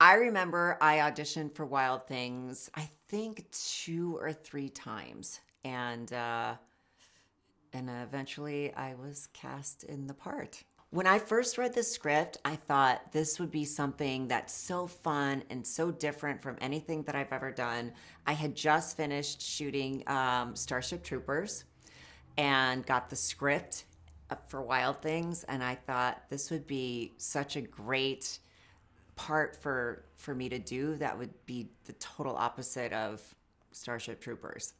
I remember I auditioned for Wild Things, I think 2 or 3 times. And eventually I was cast in the part. When I first read the script, I thought this would be something that's so fun and so different from anything that I've ever done. I had just finished shooting Starship Troopers and got the script for Wild Things, and I thought this would be such a great part for me to do that would be the total opposite of Starship Troopers.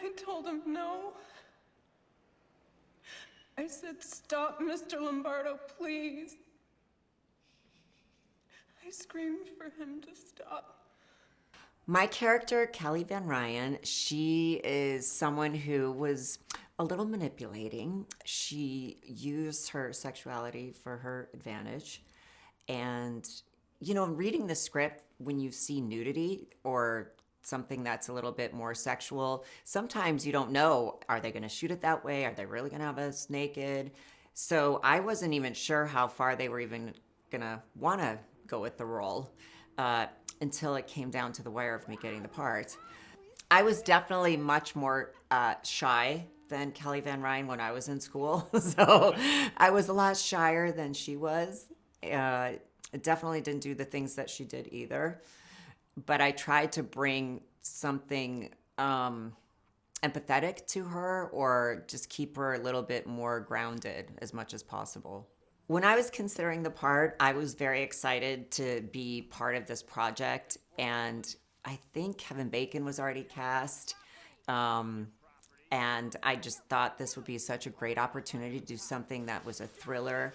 I told him no. I said, "Stop, Mr. Lombardo, please." I screamed for him to stop. My character, Kelly Van Ryan, she is someone who was a little manipulating. She used her sexuality for her advantage. And, reading the script, when you see nudity or something that's a little bit more sexual, sometimes you don't know, are they going to shoot it that way? Are they really going to have us naked? So I wasn't even sure how far they were even going to want to go with the role until it came down to the wire of me getting the part. I was definitely much more shy than Kelly Van Ryan when I was in school. So I was a lot shyer than she was. Definitely didn't do the things that she did either. But I tried to bring something empathetic to her, or just keep her a little bit more grounded as much as possible. When I was considering the part, I was very excited to be part of this project. And I think Kevin Bacon was already cast. And I just thought this would be such a great opportunity to do something that was a thriller.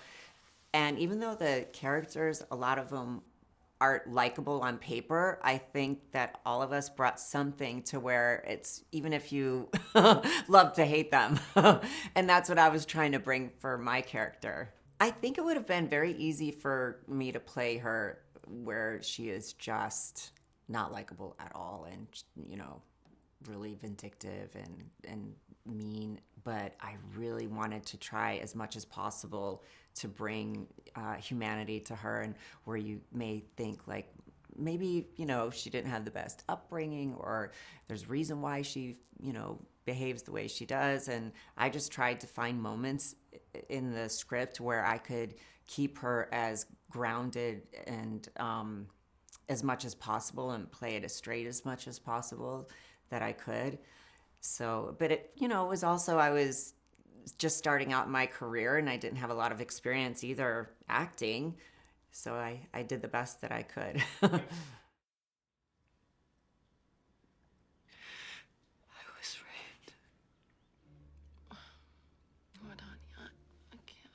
And even though the characters, a lot of them aren't likable on paper, I think that all of us brought something to where it's, even if you love to hate them. And that's what I was trying to bring for my character. I think it would have been very easy for me to play her where she is just not likable at all, and, really vindictive and mean. But I really wanted to try as much as possible to bring humanity to her, and where you may think, like, maybe, she didn't have the best upbringing, or there's reason why she, behaves the way she does. And I just tried to find moments in the script where I could keep her as grounded and as much as possible, and play it as straight as much as possible that I could. So, but it, it was also, I was just starting out in my career, and I didn't have a lot of experience either acting. So I did the best that I could. I was raped. What, honey?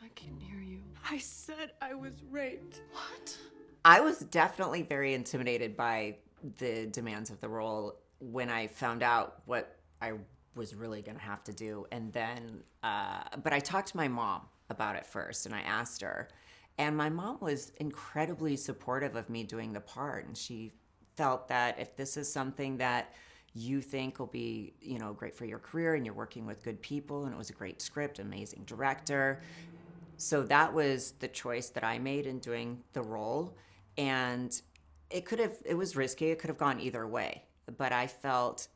I can't hear you. I said I was raped. What? I was definitely very intimidated by the demands of the role when I found out what I was really going to have to do. And then, but I talked to my mom about it first, and I asked her. And my mom was incredibly supportive of me doing the part. And she felt that if this is something that you think will be, great for your career, and you're working with good people, and it was a great script, amazing director. So that was the choice that I made in doing the role. And it was risky. It could have gone either way. But I felt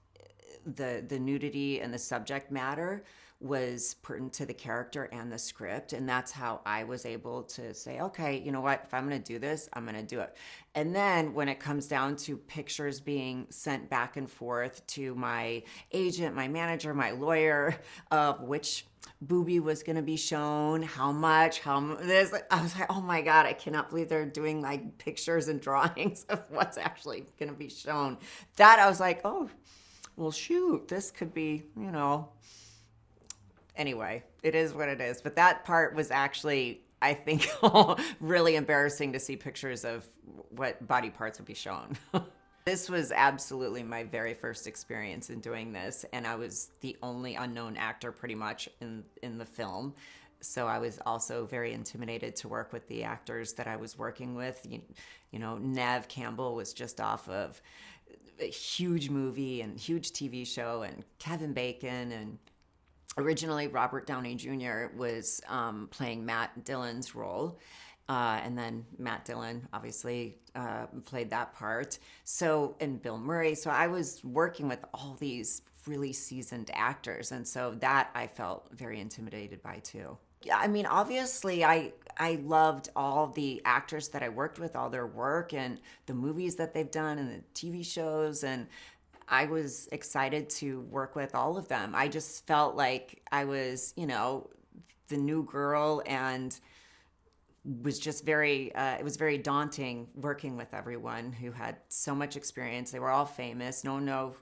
the nudity and the subject matter was pertinent to the character and the script. And that's how I was able to say, okay, you know what, if I'm going to do this, I'm going to do it. And then when it comes down to pictures being sent back and forth to my agent, my manager, my lawyer, of which boobie was going to be shown, how much, this, I was like, oh my God, I cannot believe they're doing like pictures and drawings of what's actually going to be shown. That I was like, oh, well, shoot, this could be, Anyway, it is what it is. But that part was actually, I think, really embarrassing to see pictures of what body parts would be shown. This was absolutely my very first experience in doing this, and I was the only unknown actor pretty much in the film. So I was also very intimidated to work with the actors that I was working with. Neve Campbell was just off of a huge movie and huge TV show, and Kevin Bacon, and originally Robert Downey Jr. was playing Matt Dillon's role. And then Matt Dillon obviously played that part. So, and Bill Murray. So I was working with all these really seasoned actors. And so that I felt very intimidated by too. Yeah, I mean, obviously, I loved all the actors that I worked with, all their work and the movies that they've done and the TV shows. And I was excited to work with all of them. I just felt like I was, the new girl and was just it was very daunting working with everyone who had so much experience. They were all famous. No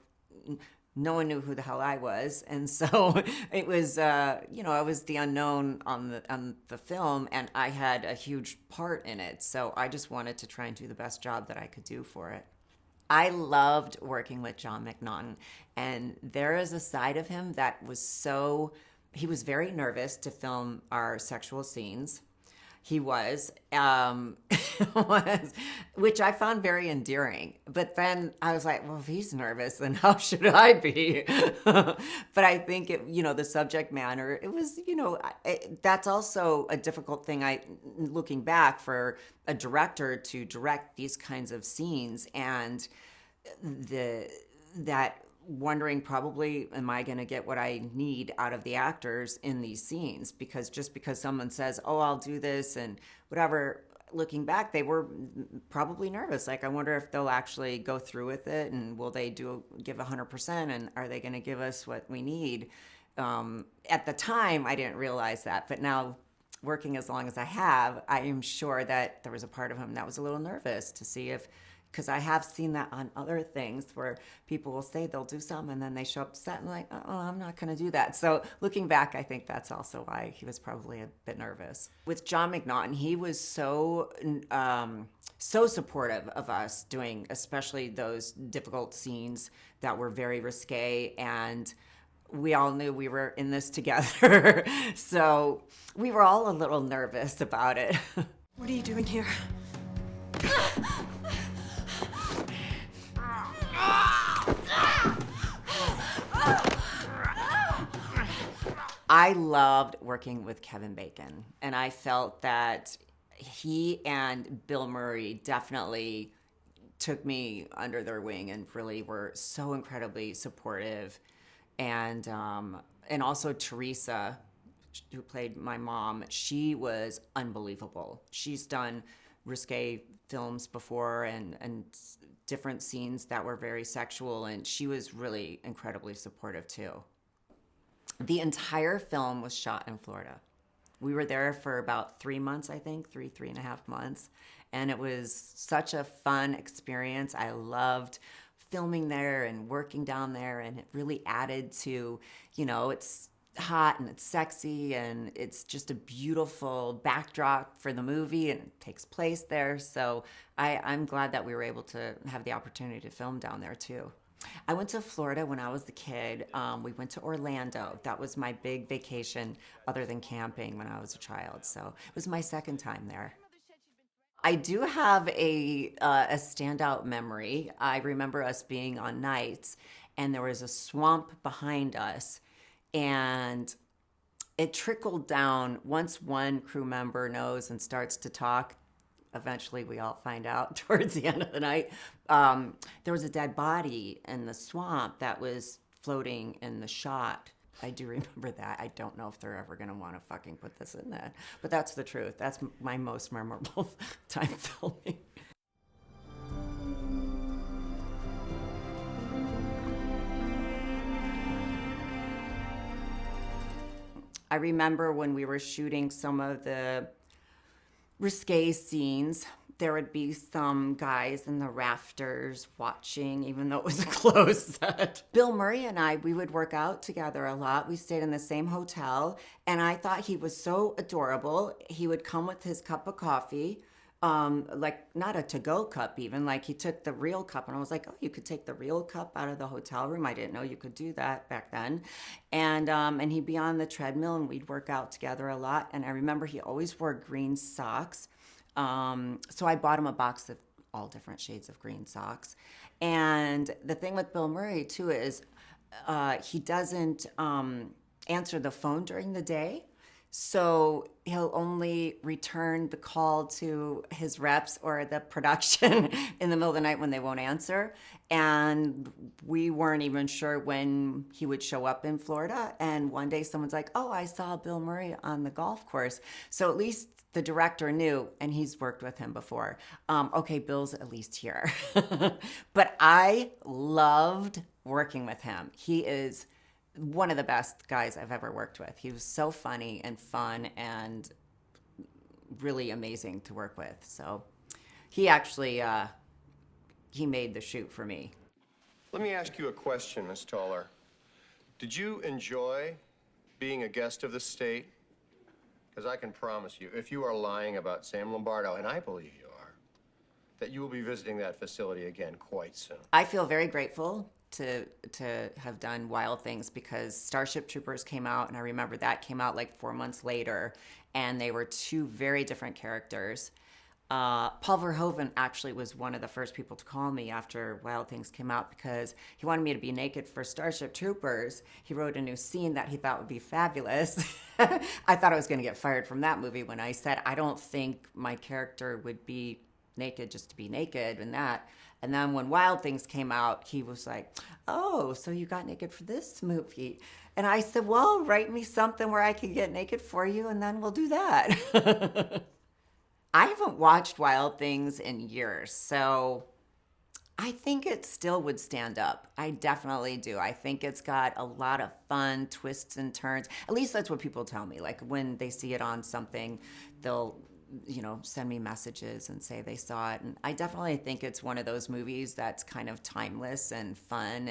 one knew who the hell I was. And so it was, I was the unknown on the film, and I had a huge part in it. So I just wanted to try and do the best job that I could do for it. I loved working with John McNaughton, and there is a side of him that he was very nervous to film our sexual scenes. He was, which I found very endearing. But then I was like, well, if he's nervous, then how should I be? But I think the subject matter, it was, that's also a difficult thing. Looking back, for a director to direct these kinds of scenes, and that wondering, probably, am I going to get what I need out of the actors in these scenes? Because just because someone says, oh, I'll do this and whatever, looking back, they were probably nervous. Like, I wonder if they'll actually go through with it, and will they give 100%, and are they going to give us what we need? At the time, I didn't realize that, but now, working as long as I have, I am sure that there was a part of him that was a little nervous to see if, because I have seen that on other things where people will say they'll do something and then they show up set and like, oh, I'm not going to do that. So looking back, I think that's also why he was probably a bit nervous. With John McNaughton, he was so supportive of us doing especially those difficult scenes that were very risque, and we all knew we were in this together. So we were all a little nervous about it. What are you doing here? I loved working with Kevin Bacon, and I felt that he and Bill Murray definitely took me under their wing and really were so incredibly supportive. And also Teresa, who played my mom, she was unbelievable. She's done risque films before and different scenes that were very sexual, and she was really incredibly supportive too. The entire film was shot in Florida. We were there for about 3 months, I think, 3.5 months. And it was such a fun experience. I loved filming there and working down there. And it really added to, it's hot and it's sexy and it's just a beautiful backdrop for the movie, and it takes place there. So I'm glad that we were able to have the opportunity to film down there too. I went to Florida when I was the kid. We went to Orlando. That was my big vacation other than camping when I was a child. So it was my second time there. I do have a standout memory. I remember us being on nights, and there was a swamp behind us, and it trickled down. Once one crew member knows and starts to talk, eventually we all find out towards the end of the night, there was a dead body in the swamp that was floating in the shot. I do remember that. I don't know if they're ever going to want to fucking put this in that, but that's the truth. That's my most memorable time filming. I remember when we were shooting some of the risque scenes, there would be some guys in the rafters watching, even though it was a closed set. Bill Murray and I, we would work out together a lot. We stayed in the same hotel, and I thought he was so adorable. He would come with his cup of coffee, like not a to-go cup even, like he took the real cup, and I was like, oh, you could take the real cup out of the hotel room. I didn't know you could do that back then. And he'd be on the treadmill, and we'd work out together a lot. And I remember he always wore green socks. So I bought him a box of all different shades of green socks. And the thing with Bill Murray too is he doesn't answer the phone during the day. So he'll only return the call to his reps or the production in the middle of the night when they won't answer. And we weren't even sure when he would show up in Florida. And one day someone's like, oh, I saw Bill Murray on the golf course. So at least the director knew, and he's worked with him before. Okay, Bill's at least here. But I loved working with him. He is one of the best guys I've ever worked with. He was so funny and fun and really amazing to work with. So he actually he made the shoot for me. Let me ask you a question, Miss Toller. Did you enjoy being a guest of the state? Because I can promise you, if you are lying about Sam Lombardo, and I believe you are, that you will be visiting that facility again quite soon. I feel very grateful to have done Wild Things because Starship Troopers came out, and I remember that came out like 4 months later, and they were two very different characters. Paul Verhoeven actually was one of the first people to call me after Wild Things came out because he wanted me to be naked for Starship Troopers. He wrote a new scene that he thought would be fabulous. I thought I was going to get fired from that movie when I said, I don't think my character would be naked just to be naked and that. And then when Wild Things came out, he was like, oh, so you got naked for this movie. And I said, well, write me something where I can get naked for you and then we'll do that. I haven't watched Wild Things in years, so I think it still would stand up. I definitely do. I think it's got a lot of fun twists and turns. At least that's what people tell me. Like when they see it on something, they'll, send me messages and say they saw it. And I definitely think it's one of those movies that's kind of timeless and fun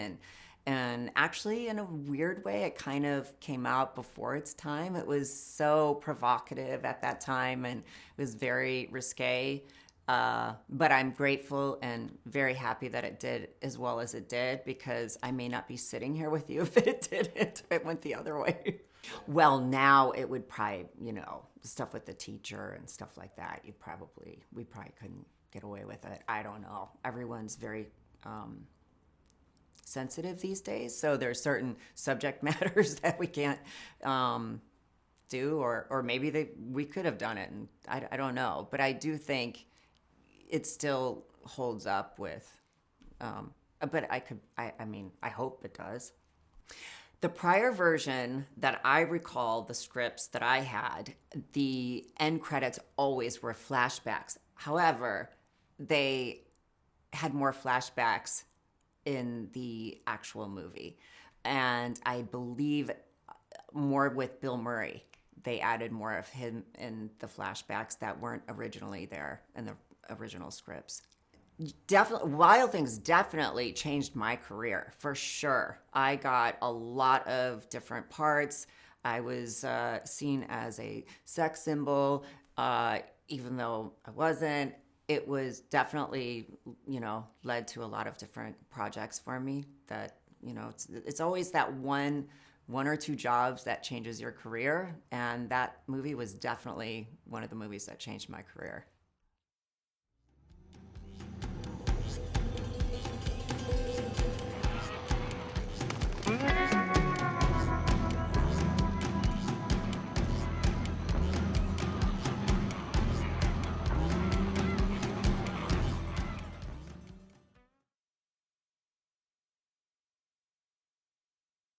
and actually, in a weird way, it kind of came out before its time. It was so provocative at that time and it was very risque. But I'm grateful and very happy that it did as well as it did because I may not be sitting here with you if it didn't, if it went the other way. Well, now it would probably, stuff with the teacher and stuff like that. We probably couldn't get away with it. I don't know. Everyone's very sensitive these days, so there's certain subject matters that we can't do, or maybe we could have done it, and I don't know, but I do think it still holds up with. But I hope it does. The prior version that I recall, the scripts that I had, the end credits always were flashbacks. However, they had more flashbacks in the actual movie. And I believe more with Bill Murray. They added more of him in the flashbacks that weren't originally there in the original scripts. Definitely, Wild Things definitely changed my career, for sure. I got a lot of different parts. I was seen as a sex symbol, even though I wasn't. It was definitely, led to a lot of different projects for me that, it's always that one or two jobs that changes your career. And that movie was definitely one of the movies that changed my career.